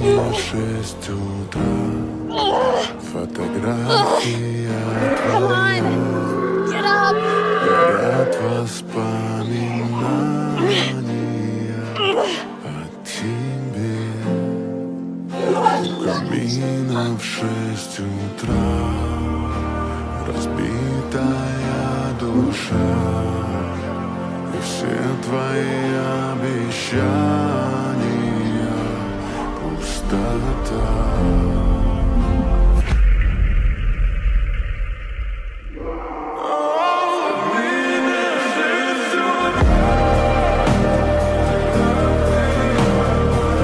времени 6 утра. Фотография твоя, горят воспоминания о тебе. У камина в 6 утра разбитая душа, и все твои обещания пустота.